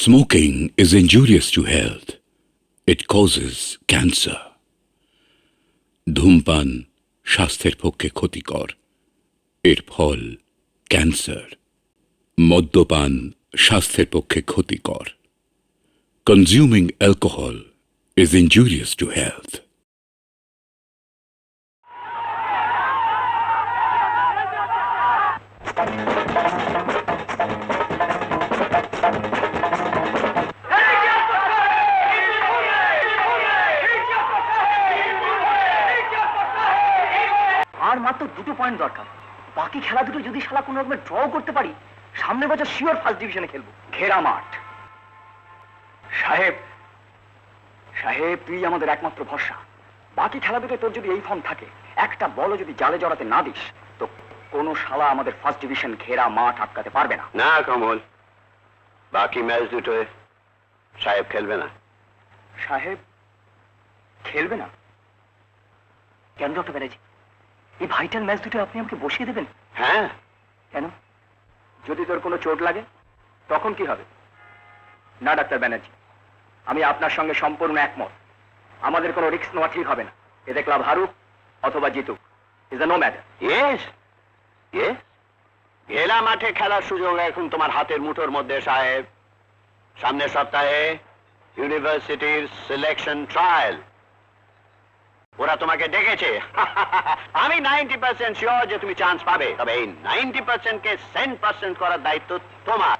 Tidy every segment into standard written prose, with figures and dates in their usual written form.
Smoking is injurious to health. It causes cancer. ধূমপান স্বাস্থ্যের পক্ষে ক্ষতিকর। এর ফল ক্যান্সার। মদ্যপান স্বাস্থ্যের পক্ষে ক্ষতিকর। Consuming alcohol is injurious to health. আর মাত্র দুটো পয়েন্ট দরকার। বাকি খেলা দুটো যদি শালা কোনো রকমের ড্র করতে পারি, সামনের বছর শিওর ফার্স্ট ডিভিশনে খেলবো। ঘেরা মাঠ। সাহেব সাহেব তুই আমাদের একমাত্র ভরসা। বাকি খেলা দুটো তোর যদি এই ফর্ম থাকে, একটা বলও যদি জালে জড়াতে না দিস, তো কোনো শালা আমাদের ফার্স্ট ডিভিশন ঘেরা মাঠ আটকাতে পারবে না। না কমল, বাকি ম্যাচ দুটোয় সাহেব খেলবে না। সাহেব খেলবে না? কেন ডক্টর ব্যানার্জি, এই ভাইটাল ম্যাচ দুটো আপনি আমাকে বসিয়ে দেবেন? হ্যাঁ। কেন? যদি তোর কোনো চোট লাগে তখন কি হবে? না ডাক্তার ব্যানার্জি, আমি আপনার সঙ্গে সম্পূর্ণ একমত। আমাদের কোনো রিস্ক নেওয়া ঠিক হবে না। এতে ক্লাব হারুক অথবা জিতুক, is no matter. Yes yes, ঘেরা মাঠে খেলার সুযোগ এখন তোমার হাতের মুঠোর মধ্যে সাহেব। সামনের সপ্তাহে ইউনিভার্সিটির সিলেকশন ট্রায়াল, ওরা তোমাকে ডেকেছে। আমি 90% শিওর যে তুমি চান্স পাবে, তবে এই 90% কে 100% করার দায়িত্ব তোমার।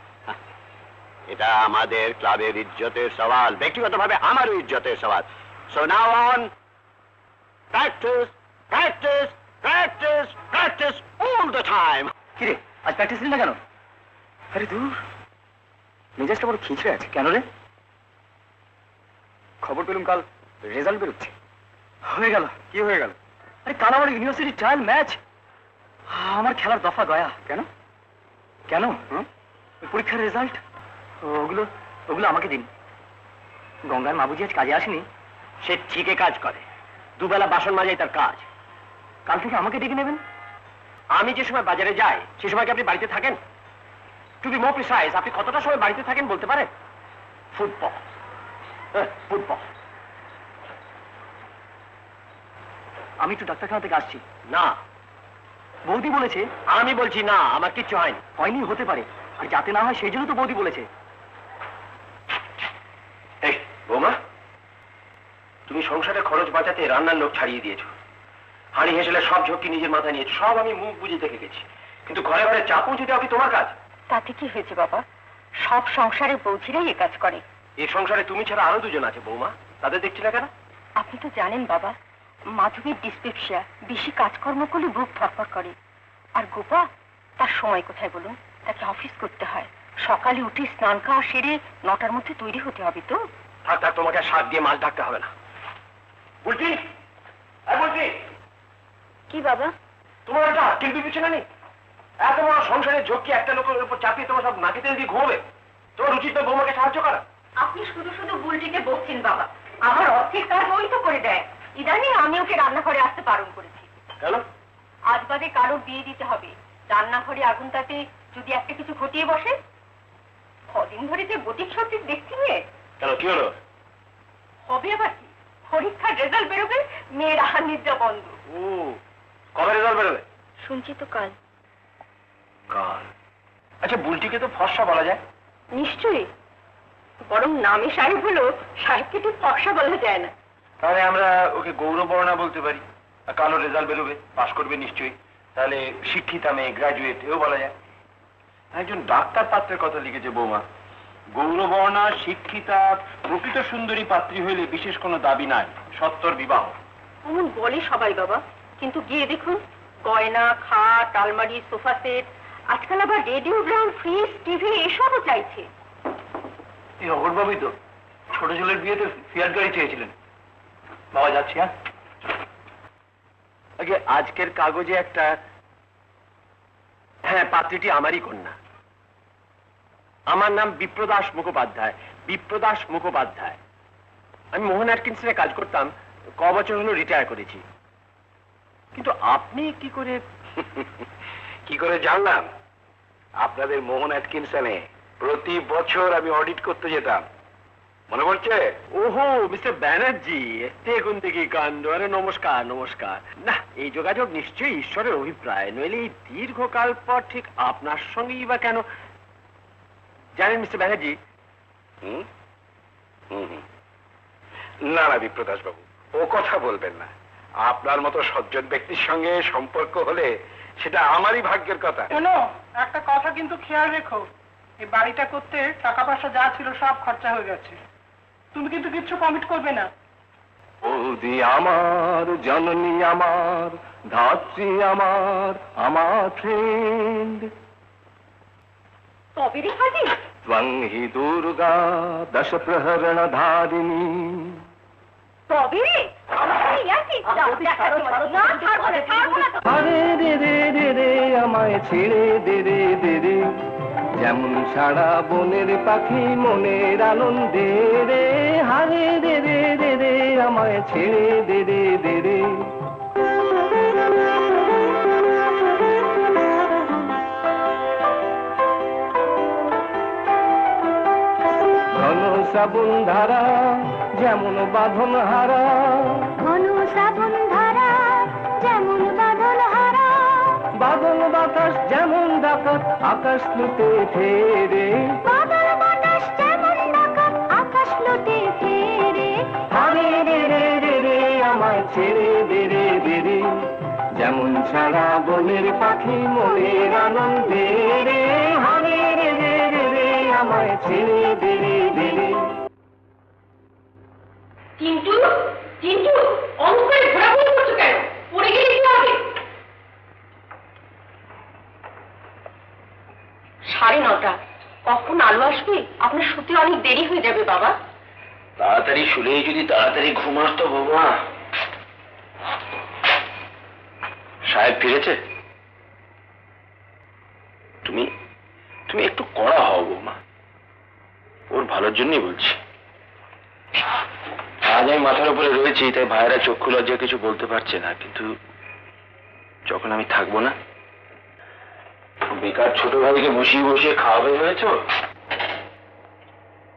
এটা আমাদের ক্লাবের ইজ্জতের সওয়াল, ব্যক্তিগতভাবে আমারও ইজ্জতের সওয়াল। So now on, practice practice practice practice all the time. কিরে, আজ প্র্যাকটিস না কেন? আরে দূর, মেজাজটা বড় খিচড়ে আছে। কেন রে? খবর পেলুম কাল রেজাল্ট বেরোচ্ছে। হয়ে গেল? কি হয়ে গেল? আরে কাল আমার ইউনিভার্সিটি ট্রায়াল ম্যাচ। আমার খেলার দফা গয়া। কেন কেন? পরীক্ষার রেজাল্ট ওগুলো ওগুলো আমাকে দিন। গঙ্গার মাবুজি আজ কাজে আসেনি। সে ঠিকই কাজ করে, দুবেলা বাসন মাজাই তার কাজ। কাল থেকে আমাকে ডেকে নেবেন। আমি যে সময় বাজারে যাই সে সময় কি আপনি বাড়িতে থাকেন? টু বি মোর প্রিসাইজ, আপনি কতটা সময় বাড়িতে থাকেন বলতে পারেন? Football football. আমি একটু ডাক্তারখানা থেকে আসছি। না, বৌদি বলেছে। আমি বলছি না, আমার কিচ্ছু হয়নি। হয়নি হতে পারে, আর যাতে না হয় সেই জন্য তো বৌদি বলেছে। এই বৌমা, তুমি সংসারে খরচ বাঁচাতে রান্নার লোক ছাড়িয়ে দিয়েছো। হাঁড়ি হেসেলে সব ঝক্কি নিজের মাথায় নিয়েছো, সব আমি মুখ বুঝে দেখে গেছি। কিন্তু ঘরে ঘরে চা পৌঁছে দেওয়া কি তোমার কাজ? তাতে কি হয়েছে বাবা? সব সংসারে বৌঝিরাই এ কাজ করে। এই সংসারে তুমি ছাড়া আরো দুজন আছে বৌমা, তাদের দেখছি না কেন? আপনি তো জানেন বাবা, মাধবীর ডিসপেপসিয়া, বেশি কাজকর্ম করলে বুক ধরপড় করে। আর গোপা, তার সময় কোথায় বলুন? তাকে অফিস করতে হয়। সকালে উঠে স্নান খাওয়া সেরে 9টার মধ্যে তৈরি হতে হবে তো। থাক থাক, তোমাকে শাক দিয়ে মাছ ঢাকতে হবে না। বলছি বলছি কি বাবা? তোমার একটা আক্কেল বিবেচনা নেই? এত বড় সংসারের ঝক্কি একটা লোকের উপর চাপিয়ে তোমার সব নাকি তেল দিয়ে ঘুমোবে? তোমার উচিত না বৌমাকে সাহায্য করা? আপনি শুধু শুধু বুলটিকে বকছেন বাবা। আমার অর্ধেক কাজ ওই তো করে দেয়। ইদানিং আমি ওকে রান্নাঘরে আসতে বারণ করেছি। কেন? আজ বাদে কারোর বিয়ে দিতে হবে, রান্নাঘরে আগুনটাতে যদি একটা কিছু ঘটিয়ে বসে। কদিন ধরে যে গতিক সত্যি দেখছি নিয়ে। কেন, কি হলো? হবে আবার কি, পরীক্ষার রেজাল্ট বেরোবে, মেয়ের আহার নিদ্রা বন্ধ। ও, কবে রেজাল্ট বেরোবে? শুনছি তো কাল। কাল? আচ্ছা, বুলটিকে তো ফর্সা বলা যায়। নিশ্চয়ই, বরং নামে সাহেব হলো, সাহেবকে ঠিক ফর্সা বলা যায় না। তাহলে আমরা ওকে গৌরব বর্ণা বলতে পারি। কালো রেজাল্ট বেরোবে, পাশ করবে নিশ্চয়ই, তাহলে শিক্ষিতা মেয়ে, গ্রাজুয়েট এও বলা যায়। একজন ডাক্তার পাত্রের কথা লিখেছে বৌমা, গৌরবর্ণা শিক্ষিতা প্রকৃত সুন্দরী পাত্রী হইলে বিশেষ কোনো দাবি নাই, সত্তর বিবাহ। এমন বলে সবাই বাবা, কিন্তু গিয়ে দেখুন গয়না, খাট, আলমারি, সোফা সেট, আজকাল আবার রেডিও, গ্রাউন্ড, ফ্রিজ, টিভি এসবও চাইছে। এই অগরবাবুই তো ছোট ছেলের বিয়েতে ফিয়াট গাড়ি চেয়েছিলেন। বাবা যাচ্ছি। হ্যাঁ, আগে আজকের কাগজে একটা, হ্যাঁ, পাত্রীটি আমারই কন্যা। আমার নাম বিপ্রদাস মুখোপাধ্যায়, বিপ্রদাস মুখোপাধ্যায়। আমি মোহন অ্যাটকিন্সনে কাজ করতাম, ক বছর হলো রিটায়ার করেছি। কিন্তু আপনি কি করে? কি করে জানলাম? আপনাদের মোহন অ্যাটকিনসনে প্রতি বছর আমি অডিট করতে যেতাম, মনে পড়ছে? ওহো মিস্টার ব্যানার্জি, দেখুন দেখি কাণ্ড। আরে নমস্কার নমস্কার। না, এই যোগাযোগ নিশ্চয়ই ঈশ্বরের অভিপ্রায়, নইলে এই দীর্ঘকাল পর ঠিক আপনার সঙ্গেই বা কেন? জানেন মিস্টার ব্যানার্জি, হুম হুম হুম। না না বিপ্রদাস বাবু, ও কথা বলবেন না। আপনার মতো সজ্জন ব্যক্তির সঙ্গে সম্পর্ক হলে সেটা আমারই ভাগ্যের কথা। শোনো, একটা কথা কিন্তু খেয়াল রেখো, এই বাড়িটা করতে টাকা পয়সা যা ছিল সব খরচা হয়ে গেছে। তুমি কিন্তু কিচ্ছু কমিট করবে না। বৌদি আমার, জননী আমার, ধাত্রী আমার, আমার ফ্রেন্ড। তবে রে হাজি, ত্বং হি দুর্গা দশ প্রহরণ ধারিণী। তবে রে আমি আছি, যাও দেখা তোমার। না, ছাড়বো না, ছাড়বো না তো। আরে রে রে রে রে আমায় ছেড়ে দে রে দে রে, যেমন সারা বনের পাখি মনের আনন্দে রে। হারে রে রে রে রে আমায় ছেড়ে দে রে দে রে। ঘন শ্রাবণ ধারা যেমন বাঁধন হারা, ঘন শ্রাবণ ধারা যেমন বাদল হারা, বাদল বাতাস যেমন ডাকাত আকাশ লুটে ফেরে। বাদল বাতাস যেমন ডাকাত আকাশ লুটে ফেরে। হারে রে রে রে রে আমায় ছেড়ে দে রে দে রে, যেমন সারা বনের পাখি মনের আনন্দে রে। হারে রে রে রে রে আমায় ছেড়ে দে রে দে রে। চিন্টু, চিন্টু, অন করে ঘোরাঘুরি করছো কেন? পড়ে গেলে কি হবে? 9:30। কখন আলো আসবে? আপনার শুতে অনেক দেরি হয়ে যাবে বাবা। তাড়াতাড়ি শুলেই যদি তাড়াতাড়ি ঘুম আসতো বৌমা। সাহেব ফিরেছে? তুমি তুমি একটু কড়া হও বৌমা, ওর ভালোর জন্যই বলছি। আজ আমি মাথার উপরে রয়েছি, তাই ভাইয়েরা চক্ষু লজ্জা কিছু বলতে পারছে না, কিন্তু যখন আমি থাকবো না, বেকার ছোট ভাইকে বসিয়ে বসিয়ে খাওয়াবে হয়েছো।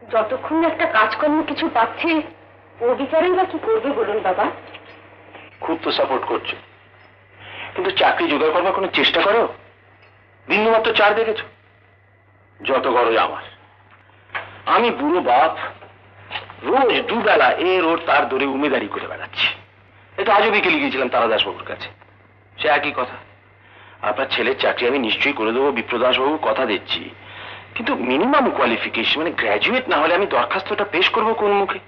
যতক্ষণ না একটা কাজকর্ম কিছু পাচ্ছে, ও বিচারেই বা কি করবে বলুন বাবা? খুব তো সাপোর্ট করছো, কিন্তু চাকরি জোগাড় করবার কোনো চেষ্টা করো? বিন্দুমাত্র চার দেখেছো? যত গরজ আমার। আমি বুড়ো বাপ, রোজ দুবেলা এর ওর তার দরে উমেদারি করে বেড়াচ্ছি। এটা আজও বিকেলে গিয়েছিলাম তারাদাসবাবুর কাছে, সে একই কথা। আপনার ছেলের চাকরি আমি নিশ্চয়ই করে দেবো, বিপ্রদাসবাবু কথা দিচ্ছি, কিন্তু মিনিমাম কোয়ালিফিকেশন মানে গ্র্যাজুয়েট না হলে আমি দরখাস্তটা পেশ করবো কোন মুখে?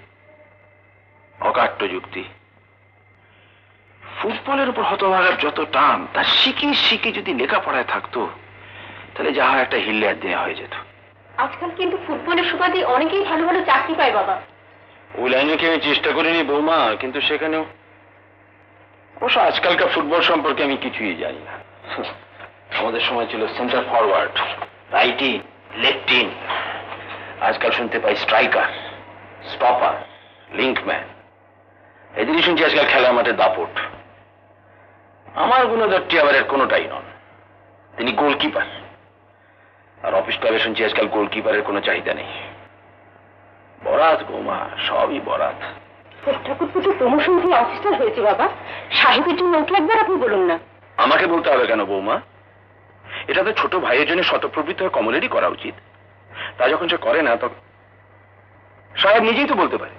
অকাট্য যুক্তি। ফুটবলের উপর হতভাগার যত টান, তা শিখে শিখে যদি লেখাপড়ায় থাকতো, তাহলে যা হয় একটা হিল্লার দেওয়া হয়ে যেত। আজকাল কিন্তু ফুটবলের সুবাদে অনেকেই ভালো ভালো চাকরি পায় বাবা। ওই লাইনে কি আমি চেষ্টা করিনি বৌমা, কিন্তু সেখানেও অবশ্য আজকালকার ফুটবল সম্পর্কে আমি কিছুই জানি না। আমাদের সময় ছিল centre forward, right in, left in. আজকাল শুনতে পাই স্ট্রাইকার, স্টপার, লিঙ্কম্যান। এদিকে শুনছি আজকাল খেলার মাঠে দাপট। আমার গুণধরটি আবার এর কোনোটাই নন, তিনি গোলকিপার। আর অফিস ক্লাবে শুনছি আজকাল গোলকিপারের কোনো চাহিদা নেই। বরাত বৌমা, সবই বরাত। ঠাকুর পুজো প্রমোশন দিয়ে অফিসার হয়েছে বাবা। সাহেবের জন্য ওকে একবার আপনি বলুন না। আমাকে বলতে হবে কেন বৌমা? এটা তো ছোট ভাইয়ের জন্য শতপ্রবৃত্ত হয়ে কমলেরই করা উচিত। তা যখন সে করে না, তখন সাহেব নিজেই তো বলতে পারে।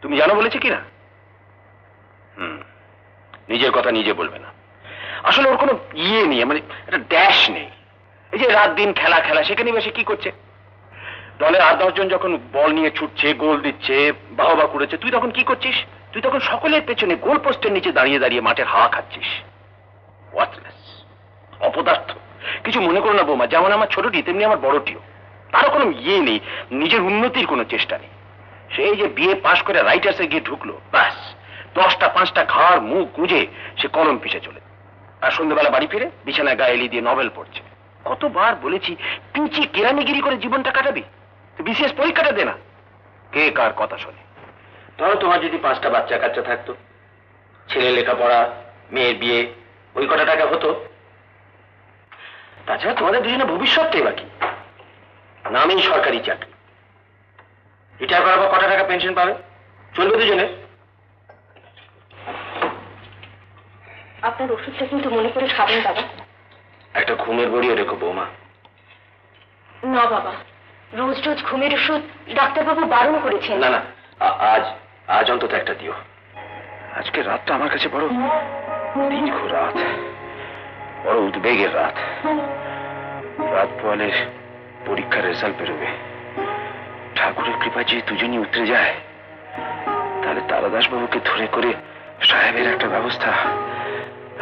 তুমি জানো বলেছে কিনা? নিজের কথা নিজে বলবে না। আসলে ওর কোনো ইয়ে নেই, মানে একটা ড্যাশ নেই। এই যে রাত দিন খেলা খেলা, সেখানে বসে কি করছে? দলের 8-10 জন যখন বল নিয়ে ছুটছে, গোল দিচ্ছে, বাহবা করেছে, তুই তখন কি করছিস? তুই তখন সকলের পেছনে গোল পোস্টের নিচে দাঁড়িয়ে দাঁড়িয়ে মাঠের হাওয়া খাচ্ছিস। ওয়ার্থলেস, অপদার্থ। কিছু মনে করো না বৌমা, যেমন আমার ছোটটি তেমনি আমার বড়টিও। তারও কোনো ইয়ে নেই, নিজের উন্নতির কোনো চেষ্টা নেই। সেই যে বিএ পাশ করে রাইটার্সে গিয়ে ঢুকলো, ব্যাস 10টা 5টা ঘাড় মুখ গুঁজে সে কলম পিছে চলে। আর সন্ধ্যেবেলা বাড়ি ফিরে বিছানায় গায়ে এলি দিয়ে নভেল পড়ছে। কতবার বলেছি, পিচি কেরানিগিরি করে জীবনটা কাটাবি, বিশেষ পরীক্ষাটা দে না। কে কার কথা শোনে? ধরো তোমার যদি 5টা বাচ্চা কাচ্চা থাকতো, ছেলে লেখাপড়া, মেয়ের বিয়ে, ওই কটা টাকা হতো। তাছাড়া তোমাদের দুজনে ভবিষ্যৎটাই বাকি। নামেই সরকারি চাকরি। রিটায়ার করার পর কত টাকা পেনশন পাবে? চলবে দুজনে? আপনার ওষুধটা কিন্তু মনে করে খাবেন বাবা। একটা ঘুমের বড়িও রেখো বৌমা। না বাবা, রোজ রোজ ঘুমের ওষুধ ডাক্তারবাবু বারণ করেছেন। না না, আজ আজ অন্তত একটা দিও। আজকে রাতটা আমার কাছে বড় দীর্ঘ রাত, বড় উদ্বেগের রাত। রাত পোয়ালের পরীক্ষার রেজাল্ট বেরোবে। ঠাকুরের কৃপা যে দুজনই উতরে যায়, তাহলে তারাদাস বাবুকে ধরে করে সাহেবের একটা ব্যবস্থা,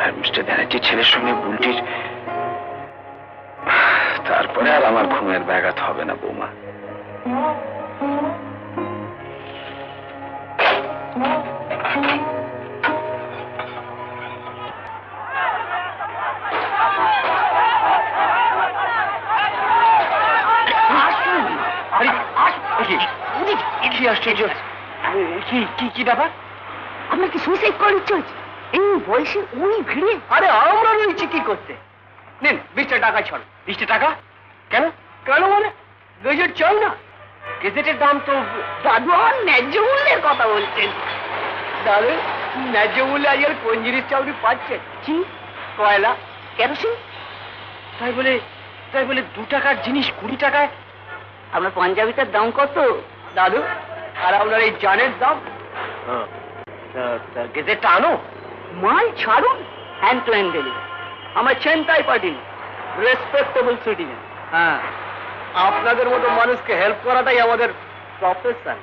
আর মিস্টার ব্যানার্জির ছেলের সঙ্গে বুলটির, তারপরে আর আমার ঘুমের ব্যাঘাত হবে না বৌমা। কি ব্যাপার? আপনার কি সুইসাইড করার ইচ্ছে হচ্ছে এই বয়সে ওই ভিড়ে? আরে আমরা রয়েছি কি করতে? নিন 20 টাকা ছাড়। 20 টাকা কেন? কেন মানে গেজেট চাই না? গেজেটের দাম তো দাদু আমার ন্যায্য মূল্যের কথা বলছেন। দাদু ন্যায্য মূল্যে আজকাল কোন জিনিস চাকরি পাচ্ছে? কি? কয়লা, কেরোসিন? তাই বলে 2 টাকার জিনিস 20 টাকায়? আপনার পাঞ্জাবিটার দাম কত দাদু, আর আপনার এই জানের দাম? গেজেটটা আনো। মাল ছাড়ুন, হ্যান্ড টু হ্যান্ড ডেলিভারি। আমার চেন্তাই পার্টি রেসপেক্টেবল সিটিজেন। হ্যাঁ, আপনাদের মতো মানুষকে হেল্প করাটাই আমাদের প্রফেশন।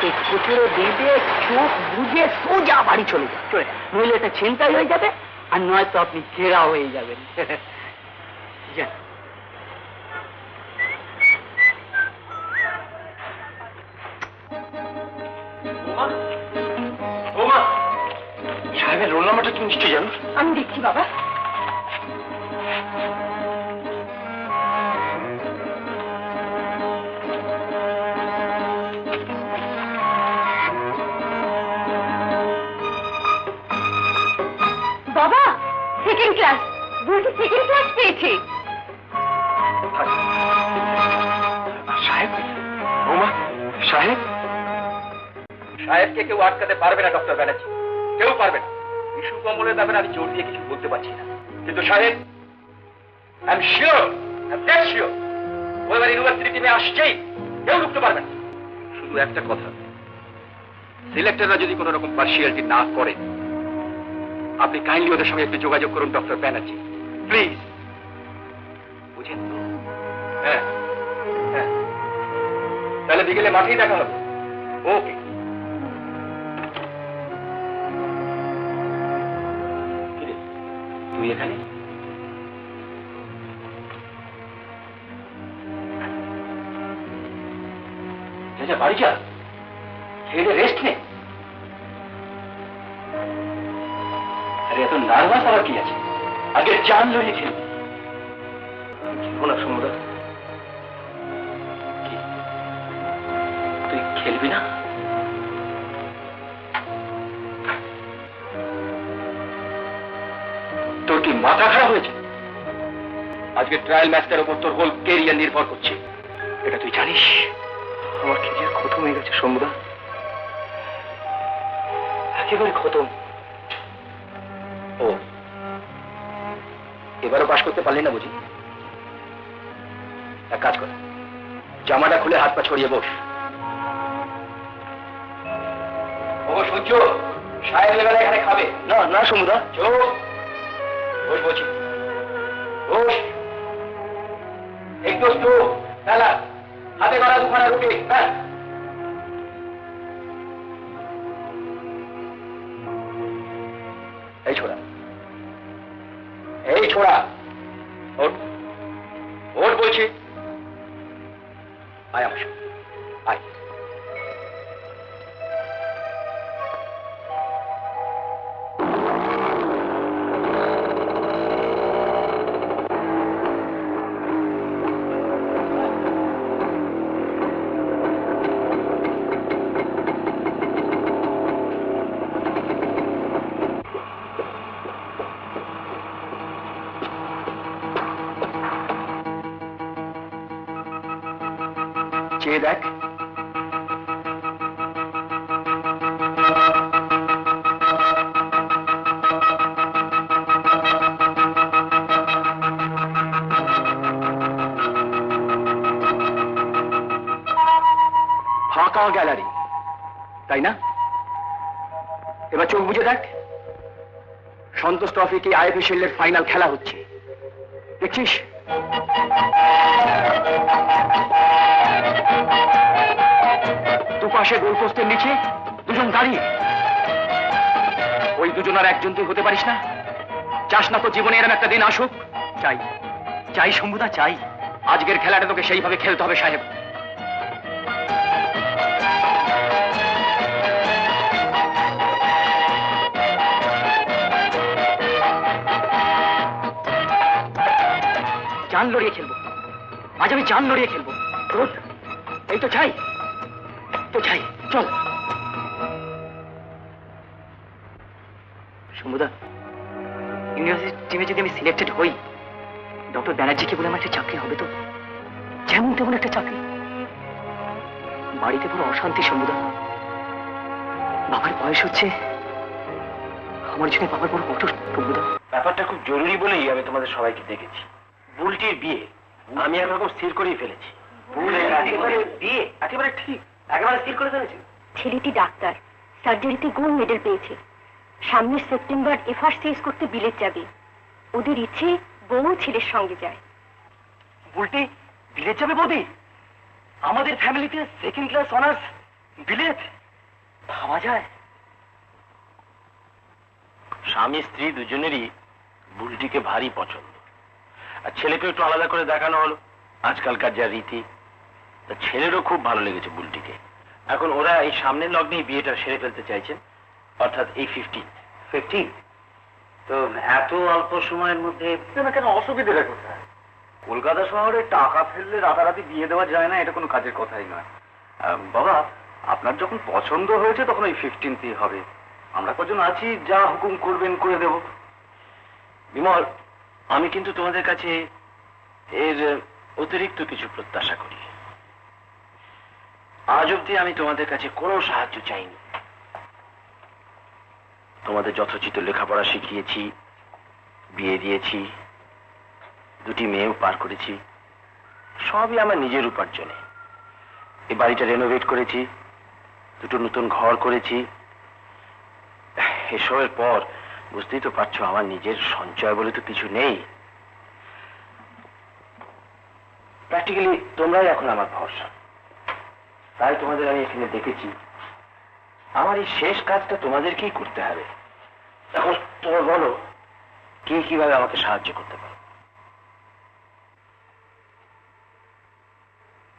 এই খুচরো দেবে, চোখ বুঝে সোজা বাড়ি চলে যাবে, নইলে এটা ছিনতাই হয়ে যাবে, আর নয়তো আপনি ঘেরা হয়ে যাবেন। যান। বৌমা, সাহেবের রোল নাম্বারটা তুমি নিশ্চয়ই জানো? আমি দেখছি বাবা। বাবা, সেকেন্ড ক্লাস। বুঝি সেকেন্ড ক্লাস পেয়েছে। সাহেব? বৌমা, সাহেব? সাহেবকে কেউ আটকাতে পারবে না ডক্টর ব্যানার্জি, কেউ পারবে না। ইস্যু কম্বলের ব্যাপারে আমি জোর দিয়ে কিছু বলতে পারছি না, কিন্তু সাহেব I am sure, I am dead sure, ও এবার ইউনিভার্সিটি টিমে আসছেই, কেউ রুখতে পারবে না। শুধু একটা কথা, সিলেক্টররা যদি কোনো রকম পার্সিয়ালিটি না করে, আপনি কাইন্ডলি ওদের সঙ্গে একটু যোগাযোগ করুন ডক্টর ব্যানার্জি, প্লিজ। বুঝেন তো? হ্যাঁ হ্যাঁ, তাহলে বিকেলে মাঠেই দেখা হবে। ওকে। তুই এখানে? যা বাড়ি যা, খেয়ে রেস্ট নে। আরে এত নার্ভাস আবার কি আছে? আগে চান লইয়ে খেলবি। খেলবো না সমুদ্র? কি তুই খেলবি না? তোর কি মাথা খারাপ হয়েছে? আজকে ট্রায়াল ম্যাচটার উপর তোর হোল কেরিয়ার নির্ভর করছে, এটা তুই জানিস? আমার কেরিয়ার খতম হয়ে গেছে সমুদ্র, একেবারে খতম। ও, এবারও পাশ করতে পারলি না বুঝি? এক কাজ কর, জামাটা খুলে হাত পা ছড়িয়ে বস। ও সূর্য, সাহেব এবারে এখানে খাবে না? না সমুদ্র, চোখ বস বলছি, বস। একটু বেলা হাতে করা 2খানা রুটি। হ্যাঁ, এই ছোড়া, এই ছোড়া, ওঠ ওঠ বলছি। আয় আমার সঙ্গে, আয়। ফাঁকা গ্যালারি, তাই না? এবার চোখ বুঝে দেখ, সন্তোষ ট্রফি কি আইএফএ শিল্ডের ফাইনাল খেলা হচ্ছে, দেখছিস? দুপাশে গোলপোস্টের নিচে দুজন দাঁড়িয়ে, ওই দুজনের একজন তুই হতে পারিস না? চাস না তো জীবনে এরম একটা দিন আসুক? চাই, চাই শম্ভুদা, চাই। আজকের খেলাটা তোকে সেইভাবে খেলতে হবে সাহেব। জান লড়িয়ে খেলবো, আজ আমি জান লড়িয়ে খেলবো। গুড, এই তো চাই, তো চাই। চল শম্ভুদা, ইউনিভার্সিটি টিমে যদি আমি সিলেক্টেড হই, ডক্টর ব্যানার্জিকে বলে আমার একটা চাকরি হবে তো? যেমন তেমন একটা চাকরি। বাড়িতে পুরো অশান্তি শম্ভুদা। বাবার বয়স হচ্ছে, আমার জন্য বাবার বড় কষ্ট শম্ভুদা। ব্যাপারটা খুব জরুরি বলেই আমি তোমাদের সবাইকে দেখেছি। বুলটির বিয়ে আমি একরকম স্থির করেই ফেলেছি। বিয়ে একেবারে ঠিক, একেবারে স্থির করে ফেলেছি। ছেলেটি ডাক্তার, সার্জারিতে গোল্ড মেডেল পেয়েছে। সামনের সেপ্টেম্বর এফআরসিএস করতে বিলেত যাবে। ওদের ইচ্ছে বউ ছেলের সঙ্গে যায়। বুলটি বিলেত যাবে বৌদি? আমাদের ফ্যামিলিতে সেকেন্ড ক্লাস অনার্স বিলেত, ভাবা যায়? স্বামী স্ত্রী দুজনেরই বুলটিকে ভারী পছন্দ, আর ছেলেকে একটু আলাদা করে দেখানো হলো আজকালকার যা রীতি। তা ছেলেরও খুব ভালো লেগেছে বুলটিকে। এখন ওরা এই সামনের লগ্নেই বিয়েটা সেরে ফেলতে চাইছেন, অর্থাৎ এই 15 তো এত অল্প সময়ের মধ্যে কেন অসুবিধাটা কোথায়? কলকাতা শহরে টাকা ফেললে রাতারাতি বিয়ে দেওয়া যায় না, এটা কোনো কাজের কথাই নয়। বাবা, আপনার যখন পছন্দ হয়েছে তখন ওই 15ই হবে। আমরা কজন আছি, যা হুকুম করবেন করে দেব। বিমল, আমি কিন্তু তোমাদের কাছে এর অতিরিক্ত কিছু প্রত্যাশা করি। আজ অব্দি আমি তোমাদের কাছে কোনো সাহায্য চাইনি। তোমাদের যথোচিত লেখাপড়া শিখিয়েছি, বিয়ে দিয়েছি, দুটি মেয়েও পার করেছি, সবই আমার নিজের উপার্জনে। এই বাড়িটা রেনোভেট করেছি, দুটো নতুন ঘর করেছি। এসবের পর বুঝতেই তো পারছো আমার নিজের সঞ্চয় বলে তো কিছু নেই। প্র্যাকটিক্যালি তোমরাই এখন আমার ভরসা। তাই তোমাদের আমি এখানে দেখেছি। আমার এই শেষ কাজটা তোমাদেরকেই করতে হবে। এখন তোমরা বলো, কে কিভাবে আমাকে সাহায্য করতে পারো?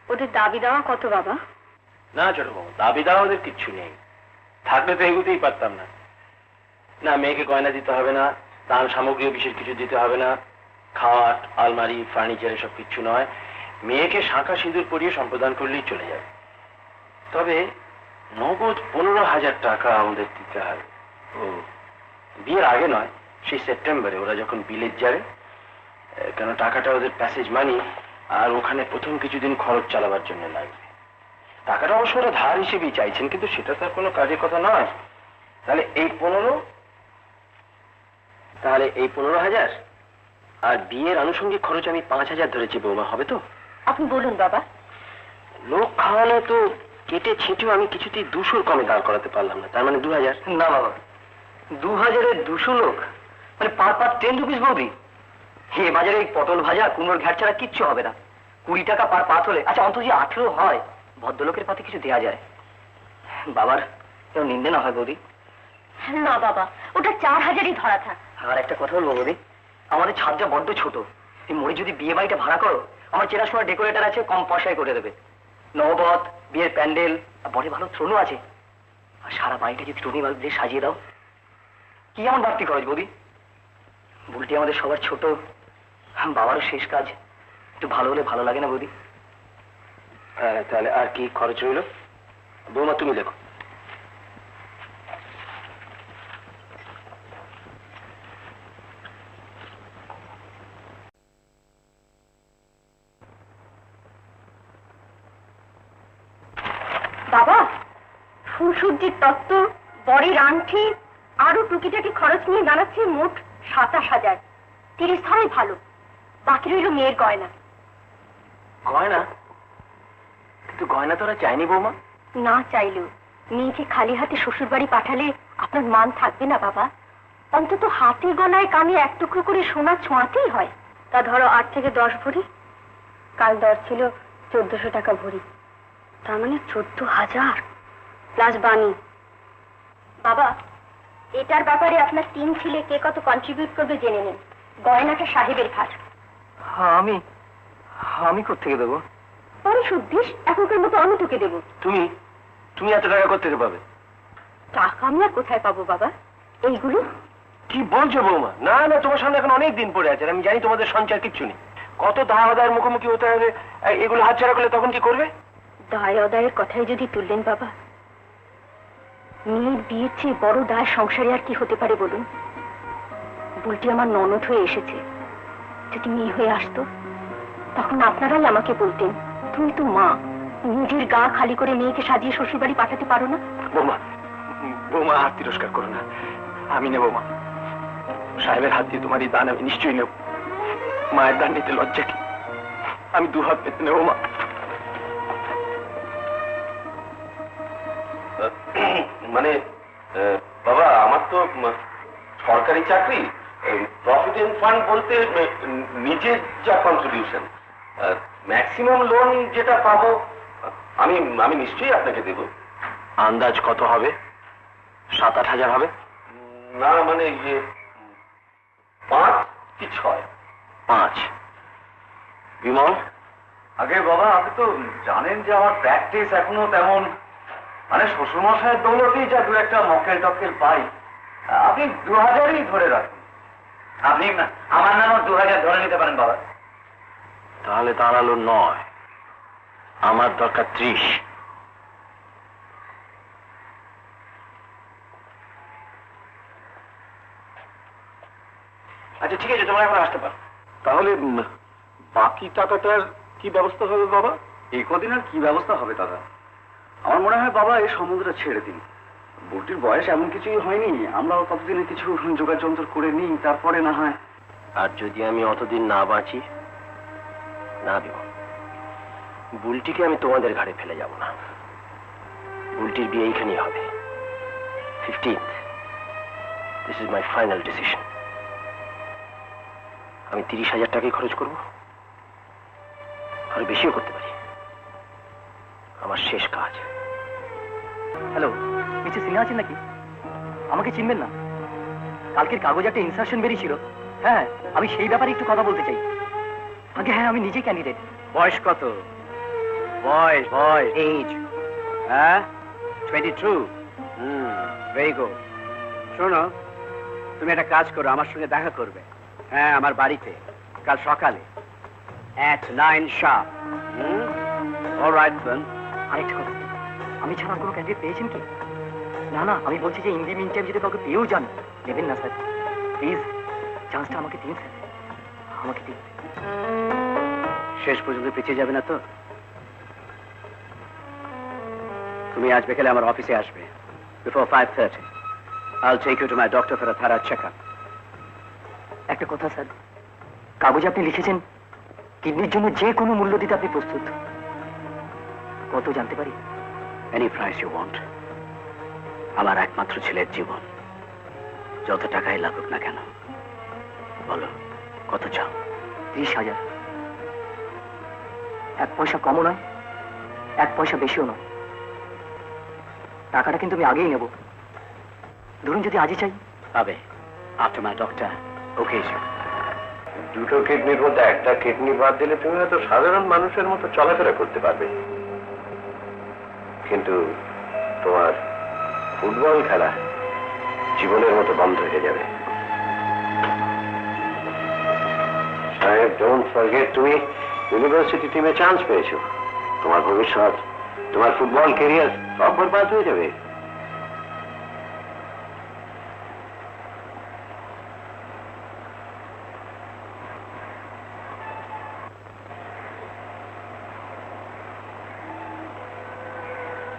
ওদের দাবি দেওয়া কত বাবা? না ছোট বাবু, দাবি দেওয়া ওদের কিচ্ছু নেই। থাকলে তো এগুতেই পারতাম না। না, মেয়েকে গয়না দিতে হবে না, দান সামগ্রীও বিশেষ কিছু দিতে হবে না, খাট, আলমারি, ফার্নিচার এসব কিচ্ছু নয়। মেয়েকে শাঁখা সিঁদুর পরিয়ে সম্প্রদান করলেই চলে যাবে। তবে নগদ 15,000 টাকা আমাদের দিতে হবে। ও বিয়ের আগে নয়, সেই সেপ্টেম্বরে ওরা যখন বিলেত যাবে। কেন টাকাটা ওদের প্যাসেজ মানি, আর ওখানে প্রথম কিছুদিন খরচ চালাবার জন্য লাগবে। টাকাটা অবশ্য ওরা ধার হিসেবেই চাইছেন, কিন্তু সেটা তার কোনো কাজের কথা নয়। তাহলে এই 15,000 আর বিয়ের আনুষঙ্গিক খরচ আমি 5,000 ধরেছি বৌমা, হবে তো? আপনি বলুন বাবা। লোক খাওয়ানো তো কেটে ছেটেও আমি কিছুতেই 200 কমে দাঁড় করাতে পারলাম না, তার মানে 2,000। না বাবা, 2,000-এ 200 লোক, মানে পার 10 রুপিস বৌদি। হে বাজারে এই পটল ভাজা, কুমড়োর ঘ্যাট ছাড়া কিচ্ছু হবে না। 20 টাকা পার পাত হলে, আচ্ছা অন্তত যে 18 হয়, ভদ্রলোকের পাতে কিছু দেয়া যায়। বাবার কেউ নিন্দে না হয় বৌদি? না বাবা, ওটা 4,000-ই ধরা থাক। আর একটা কথা বলবো বৌদি, আমাদের ছাদটা বড্ড ছোট। এই মোড়ে যদি বিয়ে বাড়িটা ভাড়া করো, আমার চেনাশোনা ডেকোরেটর আছে, কম পয়সায় করে দেবে। নববত, বিয়ের প্যান্ডেল, আর বড় ভালো থ্রোনও আছে। আর সারা বাড়িটা যদি টুনি বাল্ব দিয়ে সাজিয়ে দাও, কি এমন বাড়তি খরচ বৌদি? বুলটি আমাদের সবার ছোট, বাবারও শেষ কাজ, একটু ভালো হলে ভালো লাগে না বৌদি? তাহলে আর কি খরচ রইল? বৌমা তুমি দেখো। বাবা, ফুলসজ্জির তত্ত্ব, বরের আংটি, আরো টুকিটাকি খরচ নিয়ে দাঁড়াচ্ছে মোট 27,000। 30 ধরাই ভালো, বাকি রইল মেয়ের গয়না। গয়না? কিন্তু গয়না তো ওরা চায়নি বৌমা। না চাইলেও মেয়েকে খালি হাতে শ্বশুর বাড়ি পাঠালে আপনার মান থাকবে না বাবা। অন্তত হাতে গলায় কানে এক টুকরো করে সোনা ছোঁয়াতেই হয়। তা ধরো 8 থেকে 10 ভরি, কাল দর ছিল 1400 টাকা ভরি, তার মানে 14,000 প্লাস বানি। বাবা, এটার ব্যাপারে আপনার 3 ছেলে কে কত কন্ট্রিবিউট করবে জেনে নিন। গয়নাটা সাহেবের ভার। আমি কোত্থেকে দেবো? পরে শুদ্ধিস এখনকার মতো আমি তোকে দেবো। তুমি এত টাকা কোত্থেকে পাবে? টাকা আমি আর কোথায় পাবো বাবা? এইগুলো। কি বলছো বৌমা? না না, তোমার সামনে এখন অনেক দিন পড়ে আছে, আমি জানি তোমাদের সঞ্চয় কিচ্ছু নেই। কত দায় আদায়ের মুখোমুখি হতে হবে, এগুলো হাতছাড়া করলে তখন কি করবে? দায় অদায়ের কথাই যদি তুললেন বাবা, মেয়ের বিয়ের চেয়ে বড় দায় সংসারে আর কি হতে পারে বলুন? বুলটি আমার ননদ হয়ে এসেছে, যদি মেয়ে হয়ে আসতো তখন আপনারাই আমাকে বলতেন, তুমি তো মা, নিজের গা খালি করে মেয়েকে সাজিয়ে শ্বশুর বাড়ি পাঠাতে পারো না? বৌমা হাত তিরস্কার করো না, আমি নেবো মা। সাহেবের হাত দিয়ে তোমার এই দান আমি নিশ্চয়ই নেব। মায়ের দান নিতে লজ্জা কি? আমি 2 হাত পেতে নেবো মা। মানে বাবা, আমার তো সরকারি চাকরি, প্রভিডেন্ট ফান্ড বলতে নিজের যা কন্ট্রিবিউশন, ম্যাক্সিমাম লোন যেটা পাবো আমি নিশ্চয়ই আপনাকে দেব। আন্দাজ কত হবে? 7-8 হাজার হবে? না মানে 5 কি 6? 5। বিমল? আগে বাবা, আপনি তো জানেন যে আমার প্র্যাকটিস এখনো তেমন, মানে শ্বশুরমশাইয়ের দৌলতেই যা 2-একটা মক্কেল টক্কেল পাই, আপনি 2000ই ধরে রাখুন। আপনি আমার নামও 2000 ধরে নিতে পারেন বাবা। তাহলে দাঁড়ালো 9, আমার দরকার 30। আচ্ছা ঠিক আছে, তোমরা এখন আসতে পারো। তাহলে বাকি টাকাটার কি ব্যবস্থা হবে বাবা? এই কদিন আর কি ব্যবস্থা হবে দাদা? আমার মনে হয় বাবা এই সম্বন্ধটা ছেড়ে দিন। বুটির বয়স এমন কিছুই হয়নি, আমরাও কতদিনে কিছু জোগাড় যন্ত্র করে নিই, তারপরে না হয়। আর যদি আমি অতদিন না বাঁচি, না দেব, বুলটিকে আমি তোমাদের ঘাড়ে ফেলে যাব না। বুলটির বিয়ে এইখানেই হবে, 15th। This is my final decision. আমি 30,000 টাকাই খরচ করব, আরো বেশিও করতে পারি। আমার শেষ কাজ। হ্যালো, মিস্টার সিনহা আছেন নাকি? আমাকে চিনবেন না? কালকের কাগজে একটা ইনসার্শন বেরিয়েছিল। হ্যাঁ, আমি সেই ব্যাপারে একটু কথা বলতে চাই। আগে হ্যাঁ, আমি নিজে ক্যান্ডিডেট। বয়স কত? বয়স এজ? হ্যাঁ, 22। Very good. শোনো, তুমি একটা কাজ করো, আমার সঙ্গে দেখা করবে। হ্যাঁ, আমার বাড়িতে কাল সকালে at 9 sharp। অলরাইট দেন। আরেকটা কথা, আমি ছাড়া কোনো ক্যান্ডিডেট পেয়েছেন কি? না না, আমি বলছি যে ইন দি মিন টাইম যদি কাউকে পেয়েও যান, দেবেন না স্যার, প্লিজ চান্সটা আমাকে দিন স্যার, আমাকে দিন। শেষ পর্যন্ত পিছিয়ে যাবে না তো? তুমি আজ বিকেলে আমার অফিসে আসবে, before 5:30। I'll take you to my doctor for a thorough checkup। একটা কথা স্যার, কাগজে আপনি লিখেছেন কিডনির জন্য যে কোনো মূল্য দিতে আপনি প্রস্তুত। কত জানতে পারি? Any price you want। আমার একমাত্র ছেলের জীবন, যত টাকাই লাগুক না কেন। বলো, কত চাও? 30,000। 1 পয়সা কমও নয়, 1 পয়সা বেশিও নয়। টাকাটা কিন্তু আমি আগেই নেব। ধরুন যদি আজই চাই, পাবে, after my doctor okays you। দুটো কিডনির মধ্যে একটা কিডনি বাদ দিলে তুমি হয়তো সাধারণ মানুষের মতো চলাফেরা করতে পারবে, কিন্তু তোমার ফুটবল খেলা জীবনের মতো বন্ধ হয়ে যাবে। সাহেব, ডোন্ট ফরগেট, তুমি ইউনিভার্সিটি টিমে চান্স পেয়েছো। তোমার ভবিষ্যৎ, তোমার ফুটবল ক্যারিয়ার সব বরবাদ হয়ে যাবে।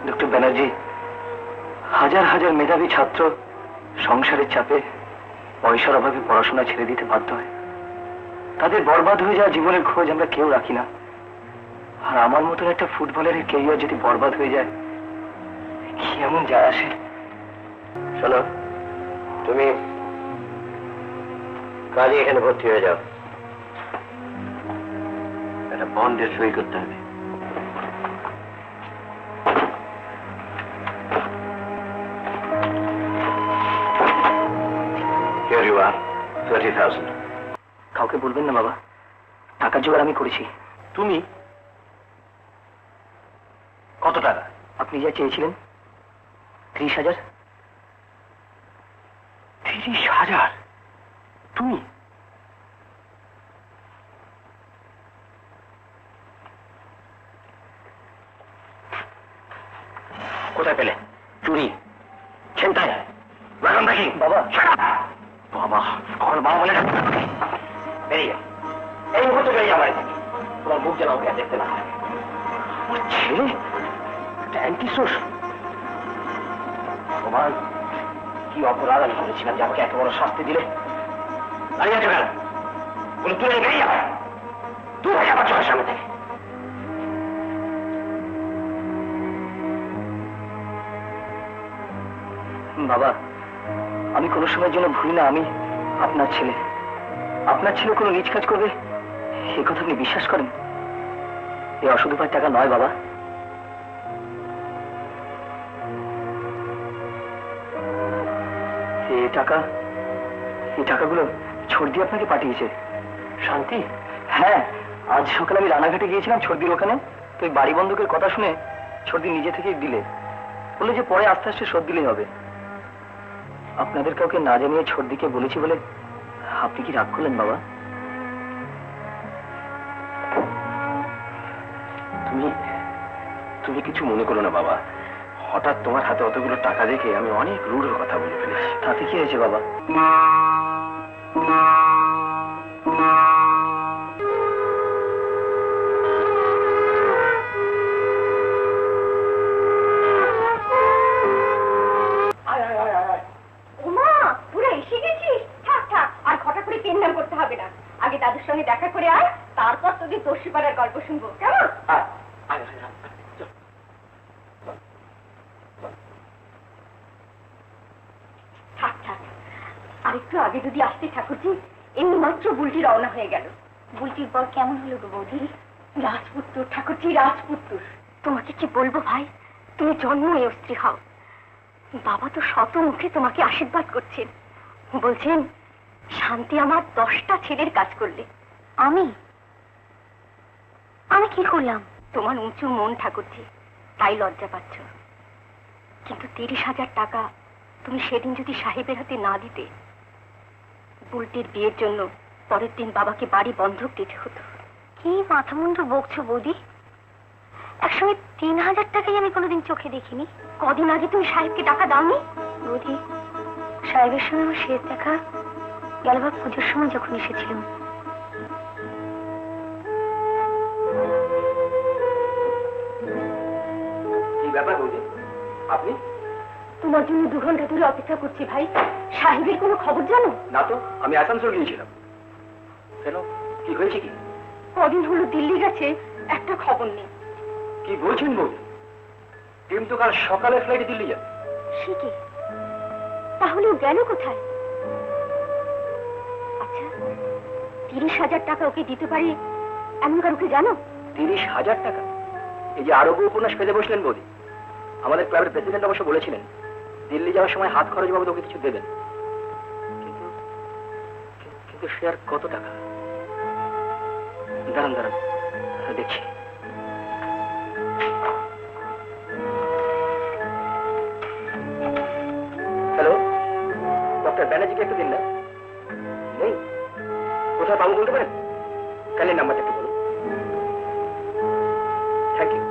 ডক্টর ব্যানার্জি, হাজার হাজার মেধাবী ছাত্র সংসারের চাপে পয়সার অভাবে পড়াশোনা ছেড়ে দিতে বাধ্য হয়। তাদের বরবাদ হয়ে যাওয়া জীবনের খোঁজ আমরা কেউ রাখি না। আর আমার মতন একটা ফুটবলারের ক্যারিয়ার যদি বরবাদ হয়ে যায়, কেমন যায় আসে? শোনো, তুমি কালই এখানে ভর্তি হয়ে যাও। একটা বন্ডের সই করতে হবে। Here you are, 30,000. কাউকে বলবেন না বাবা, টাকার জোগাড় আমি করেছি। তুমি কত টাকা? আপনি যা চেয়েছিলেন, 30,000। 30,000? তুমি? কোথায় পেলে? চুরি, ছিনতাই, ওয়াগন ব্রেকিং? বাবা, বাবা, কখন বাবা বলে ডাকতে হবে? বেরিয়ে যাও। এই মুহূর্তে বেরিয়ে যাও বাড়ি থেকে। তোমার মুখ যেন ওকে আর দেখতে না হয়। আমার ছেলে একটা অ্যান্টি সোর্স। তোমার কি অপরাধ আমি করেছিলাম যে আমাকে এত বড় শাস্তি দিলে? দাঁড়িয়ে আছো কেন? বলে তুলে বেরিয়ে যাও। তুই ভাই আমার চোখের সামনে থেকে। বাবা, আমি কোনো সময়ের জন্য ভুলি না আমি আপনার ছেলে। আপনার ছেলে কোনো নিজ কাজ করবে সে কথা আপনি বিশ্বাস করেন? এই অসৎ উপায়ের টাকা নয় বাবা। এই টাকাগুলো ছর্দি আপনাকে পাঠিয়েছে। শান্তি? হ্যাঁ, আজ সকালে আমি রানাঘাটে গিয়েছিলাম ছর্দির ওখানে। তো এই বাড়ি বন্ধকের কথা শুনে ছর্দি নিজে থেকেই দিলে, বললো যে পরে আস্তে আস্তে শোধ দিলেই হবে। আপনাদের কাউকে না জানিয়ে ছর্দিকে বলেছি বলে আপনি কি রাগ করলেন বাবা? তুমি কিছু মনে করো না বাবা। হঠাৎ তোমার হাতে অতগুলো টাকা দেখে আমি অনেক রূঢ় কথা বলে ফেলেছি। তাতে কি হয়েছে বাবা? ওমা, পুরো এসে গেছিস? থাক থাক, আর ঘটা করে পেন নাম করতে হবে না। আগে দাদুর সঙ্গে দেখা করে আয়, তারপর তোদের দস্যি পাড়ার গল্প শুনবো, কেমন? থাক থাক, আরেকটু আগে যদি আসতে ঠাকুরজি, এমনি মাত্র বুলটি রওনা হয়ে গেল। বুলটির পর কেমন হলো গো বৌদি? রাজপুত্র ঠাকুরজি, রাজপুত্র। তোমাকে কি বলবো ভাই, তুমি জন্ম এ স্ত্রী হও। বাবা তো শত মুখে তোমাকে আশীর্বাদ করছেন, বলছেন শান্তি আমার 10টা ছেলের কাজ করলে। আমি কি করলাম? তোমার উঁচু মন ঠাকুরজি, তাই লজ্জা পাচ্ছ। কিন্তু 30,000 টাকা তুমি সেদিন যদি সাহেবের হাতে না দিতে, বুলটির বিয়ের জন্য পরের দিন বাবাকে বাড়ি বন্ধক দিতে হতো। কি মাথা মুন্ডু বকছো বৌদি? একসঙ্গে 3,000 টাকাই আমি কোনোদিন চোখে দেখিনি। কদিন আগে তুমি সাহেবকে টাকা দাওনি? বৌদি, সাহেবের সঙ্গে আমার শেষ দেখা গেলবার পুজোর সময় যখন এসেছিলাম। কি ব্যাপার বৌদি, আপনি? তোমার জন্য 2 ঘন্টা ধরে অপেক্ষা করছি ভাই। সাহেবের কোনো খবর জানো? না তো, আমি আসানসোল গিয়েছিলাম। কেন, কি হয়েছে কি? কদিন হলো দিল্লি গেছে, একটা খবর নেই। কি বলছেন বৌদি? টিম তো কাল সকালে ফ্লাইটে দিল্লি যাবে। সে কি? তাহলে ও গেল কোথায়? আচ্ছা, 30,000 টাকা ওকে দিতে পারি এমন কারুকে জানো? 30,000 টাকা? এই যে আরব উপন্যাস পেতে বসলেন বৌদি, আমাদের ক্লাবের প্রেসিডেন্ট অবশ্য বলেছিলেন দিল্লি যাওয়ার সময় হাত খরচ বাবদ ওকে কিছু দেবেন। কিন্তু সে আর কত টাকা? দাঁড়ান দাঁড়ান, দেখছি। হ্যালো, ডক্টর ব্যানার্জিকে একটু দিন না। নেই? কোথায় পাবো বলতে পারেন? কালের নাম্বারটা একটু বলুন। Thank you.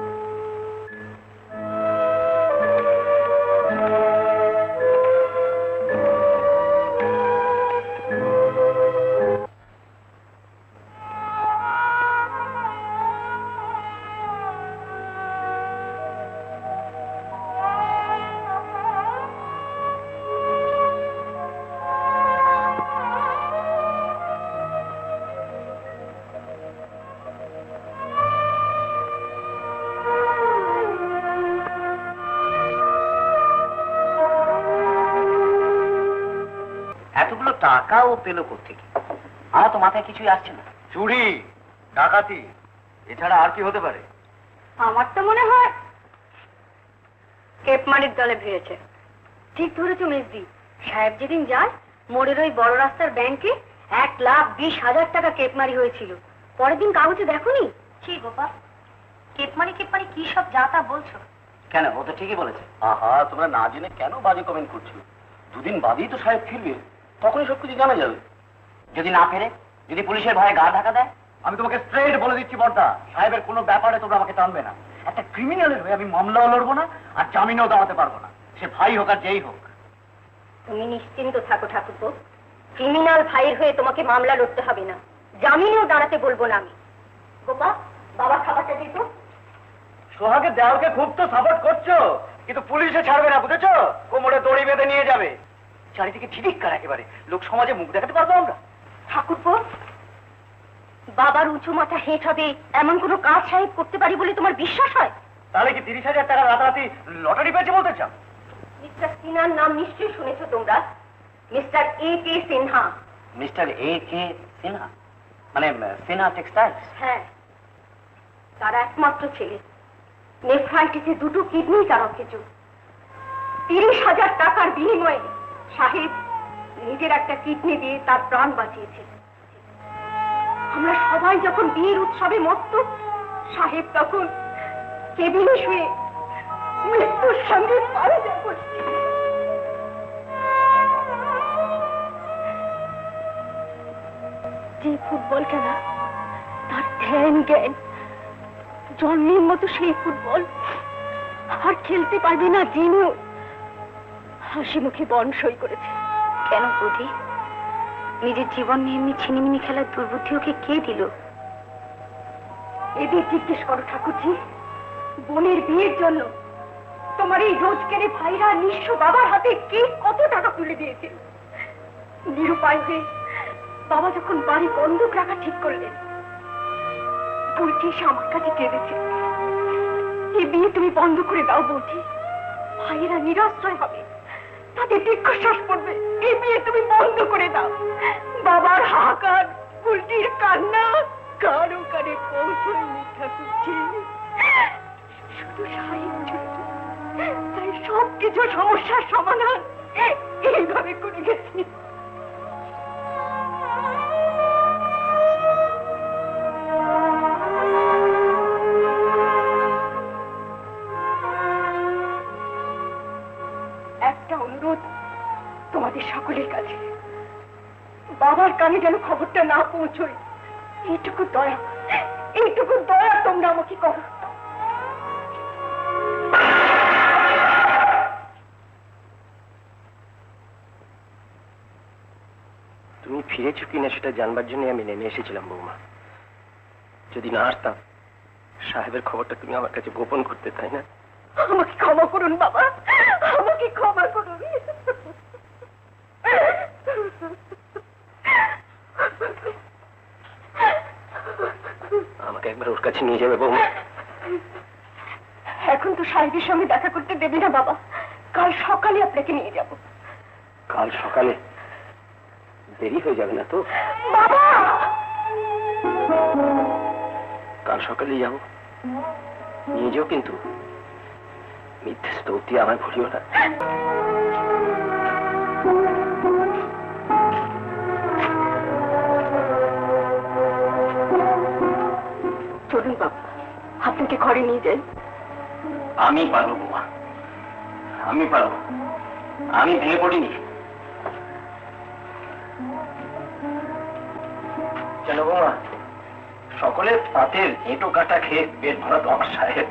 টাকা ও পেলো কোত্থেকে? আমার তো মাথায় কিছুই আসছে না। চুরি, ডাকাতি, এছাড়া আর কি হতে পারে? আমার তো মনে হয় কেপমানির দলে ভিড়েছে। ঠিক ধরেছো মেজদি, সাহেব যেদিন যায় মোড়ের ওই বড় রাস্তার ব্যাংকে 1,20,000 টাকা কেপমারি হয়েছিল। পরের দিন কাগজে দেখোনি? কি গোপা, কেপমারি কি সব যা তা বলছো? কেন, ও তো ঠিকই বলেছে। আহা, তোমরা না জেনে কেন বাজে কমেন্ট করছো? দুদিন বাদেই তো সাহেব ফিরবে, তখনই সবকিছু জানা যাবে। যদি না ফেরে, যদি পুলিশের ভয়ে গা ঢাকা দেয়? আমি তোমাকে স্ট্রেট বলে দিচ্ছি বর্দা, সাহেবের কোনো ব্যাপারে তোমরা আমাকে টানবে না। একটা ক্রিমিনালের হয়ে আমি মামলাও লড়বো না, আর জামিনও দাঁড়াতে পারবো না, সে ভাই হোক আর যেই হোক। তুমি নিশ্চিন্ত থাকো ঠাকুরপো, ক্রিমিনাল ভাইয়ের হয়ে তোমাকে মামলা লড়তে হবে না, জামিনেও দাঁড়াতে বলবো না আমি। গোপা, বাবা খাবারটা দিত। সোহাগের দেওয়ালকে খুব তো সাপোর্ট করছো, কিন্তু পুলিশে ছাড়বে না, বুঝেছো? কোমরে দড়ি বেঁধে নিয়ে যাবে। চারিদিকে ঝিটিক্কার একেবারে, লোক সমাজে মুখ দেখাতে পারবো আমরা? ঠাকুরপো, বাবার উঁচু মাথা হেঁট হবে এমন কোনো কাজ সাহেব করতে পারি বলে তোমার বিশ্বাস হয়? তাহলে কি 30,000 টাকা রাতারাতি লটারি পেয়েছে বলতে চাও? মিস্টার সিনহার নাম নিশ্চয়ই শুনেছো তোমরা, mister A.K. Sinha. Mister A.K. Sinha, মানে সিনহা টেক্সটাইলস? হ্যাঁ, তার একমাত্র ছেলে, নেফ্রাইটিসে 2টো কিডনি তার অকেজ। 30,000 টাকার বিনিময়ে সাহেব নিজের একটা কিডনি দিয়ে তার প্রাণ বাঁচিয়েছে। আমরা সবাই যখন বিয়ের উৎসবে মত্ত, সাহেব তখন কেবিনে শুয়ে মৃত্যুর সঙ্গে পাল্লা করছে। যে ফুটবল খেলা তার ধ্যান জ্ঞান, জন্মের মতো সেই ফুটবল আর খেলতে পারবে না জেনেও হাসি মুখে বন সই করেছে। কেন বুঝি নিজের জীবন নিয়ে এমনি ছিনিমিনি খেলার দুর্বুদ্ধি ওকে কে দিল? এদের জিজ্ঞেস করো ঠাকুরজি, বোনের বিয়ের জন্য তোমার এই রোজকেরে ভাইরা নিঃস্ব বাবার হাতে কে কত টাকা তুলে দিয়েছে। নিরুপায় হয়ে বাবা যখন বাড়ি বন্ধক রাখা ঠিক করলেন, বৌদি এসে আমার কাছে কেঁদেছে, এই বিয়ে তুমি বন্ধ করে দাও বৌদি, ভাইয়েরা নিরাশ্রয় হবে, তাদের দীর্ঘশ্বাস পড়বে, এই বিয়ে তুমি বন্ধ করে দাও। বাবার হাহাকার, বুলটির কান্না কারো কানে পৌঁছয়নি ঠাকুরজি, শুধু সাহেব ছিল। তাই সব কিছু সমস্যার সমাধান এইভাবে করে গেছি। একটা অনুরোধ তোমাদের সকলের কাছে, বাবার কানে যেন খবরটা না পৌঁছয়, এইটুকু দয়া তোমরা আমাকে করো। তুমি ফিরেছো কিনা সেটা জানবার জন্য আমি নেমে এসেছিলাম বৌমা। যদি না আসতাম, সাহেবের খবরটা তুমি আমার কাছে গোপন করতে, তাই না? আমাকে ক্ষমা করুন বাবা, আমাকে ক্ষমা করুন। আমাকে একবার ওর কাছে নিয়ে যাবে বৌমা? এখন তো সাহেবের সঙ্গে দেখা করতে দেবে না বাবা, কাল সকালে আপনাকে নিয়ে যাব। কাল সকালে? দেরি হয়ে যাবে না তো? বাবা, কাল সকালেই যাবো, নিয়ে যাও, কিন্তু মিথ্যে স্তৌতি আমায় ভুলিও না। চলুন বাবা, আপনাকে ঘরে নিয়ে যাই। আমি পারবো বৌমা, আমি পারবো, আমি ভেঙে পড়িনি। কেন বৌমা, সকলের পাতের এঁটো কাটা খেয়ে পেট ভরা তো আমার সাহেব,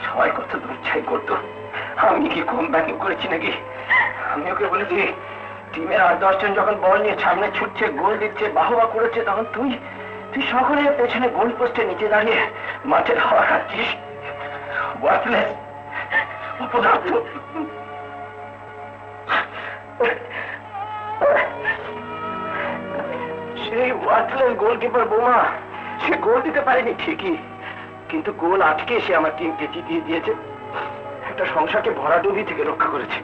সবাই কত দূর চাই করতো, আমি কি কম ব্যাটিং করেছি নাকি? আমি ওকে বলেছি, টিমের 8-10 জন যখন বল নিয়ে সামনে ছুটছে, গোল দিচ্ছে, বাহবা করেছে, তখন তুই সকলের পেছনে গোল পোস্টের নিচে দাঁড়িয়ে মাঠের হাওয়া খাচ্ছিস। ওয়ার্থলেস, অপদার্থ। সেই ওয়ার্থলেস গোলকিপার বৌমা, সে গোল দিতে পারেনি ঠিকই, কিন্তু গোল আটকে সে আমার টিমকে জিতিয়ে দিয়েছে, একটা সংসারকে ভরাডুবি থেকে রক্ষা করেছে।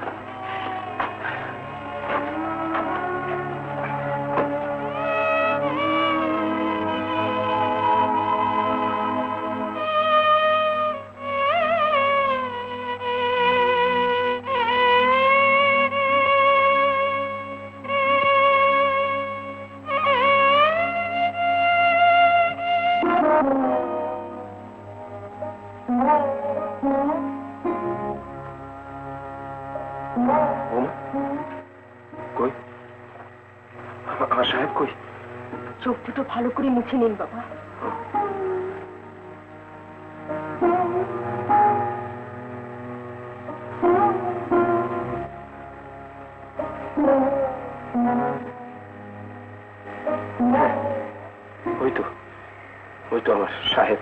বৌমা কই? আমার সাহেব কই? চোখ দুটো ভালো করে মুছে নিন বাবা। ওই তো আমার সাহেব,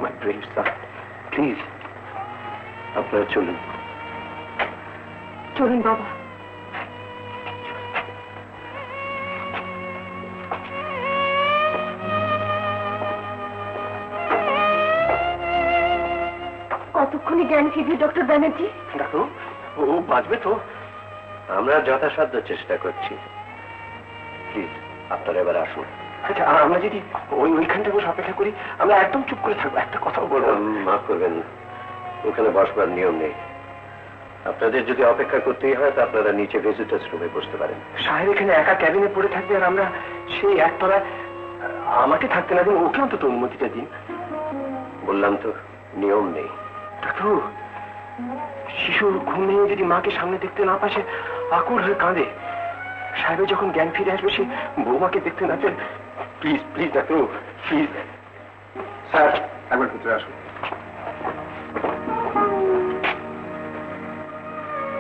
মাই ব্রেভ সন। প্লিজ আপনারা চলুন। চলুন বাবা। কতক্ষণে জ্ঞান ফিরবে ডক্টর ব্যানার্জি? ডাক্তার, ও বাঁচবে তো? আমরা যথাসাধ্য চেষ্টা করছি। প্লিজ আপনারা এবার আসুন। আচ্ছা, আমরা যদি ওইখানটা বসে অপেক্ষা করি, আমরা একদম চুপ করে থাকবো, একটা কথাও বলবো না। মাফ করবেন, ওখানে বসবার নিয়ম নেই। আপনাদের যদি অপেক্ষা করতেই হয় তা আপনারা নিচে ভিজিটার্স রুমে বসতে পারেন। সাহেব এখানে একা ক্যাবিনে পড়ে থাকবে, আর আমরা সেই একতলায়। আমাকে থাকতে না দিন, ওকে অন্তত অনুমতিটা দিন। বললাম তো নিয়ম নেই। ডাক্তার, শিশু ঘুম ভেঙে যদি মাকে সামনে দেখতে না পাশে আকুল হয়ে কাঁদে, সাহেবের যখন জ্ঞান ফিরে আসবে সে বৌমাকে দেখতে না চায়। Please please doctor, please. Sir একবার ভিতরে আসুন।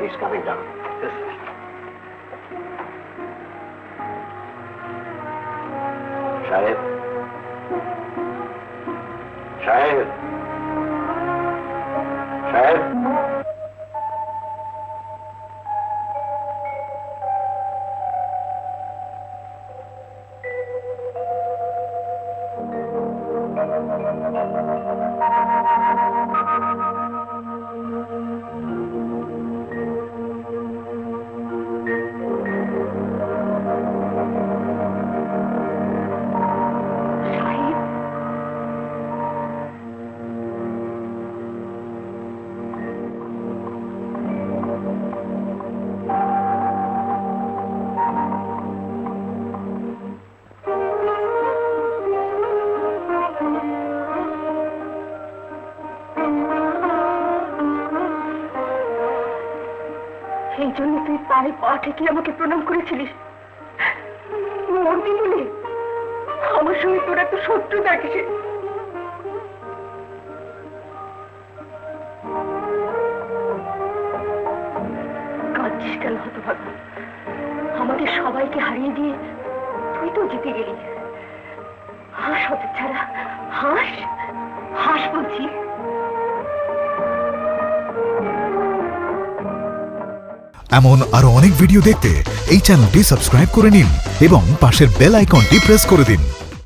He's coming down. Yes, sir. সাহেব, সাহেব, সাহেব। এই জন্য তুই পায়ে পা ঠেকিয়ে আমাকে প্রণাম করেছিলিস মরবি বলে? আমার সঙ্গে তোর এত শত্রু থাকিস? কাঁদছিস কেন হতভাগ্য? আমাদের সবাইকে হারিয়ে দিয়ে তুই তো জিতে গেলি। হাস হতে ছাড়া, হাস হাস বলছি। এমন আরো অনেক ভিডিও দেখতে এই চ্যানেলটি সাবস্ক্রাইব করে নিন এবং পাশের বেল আইকনটি প্রেস করে দিন।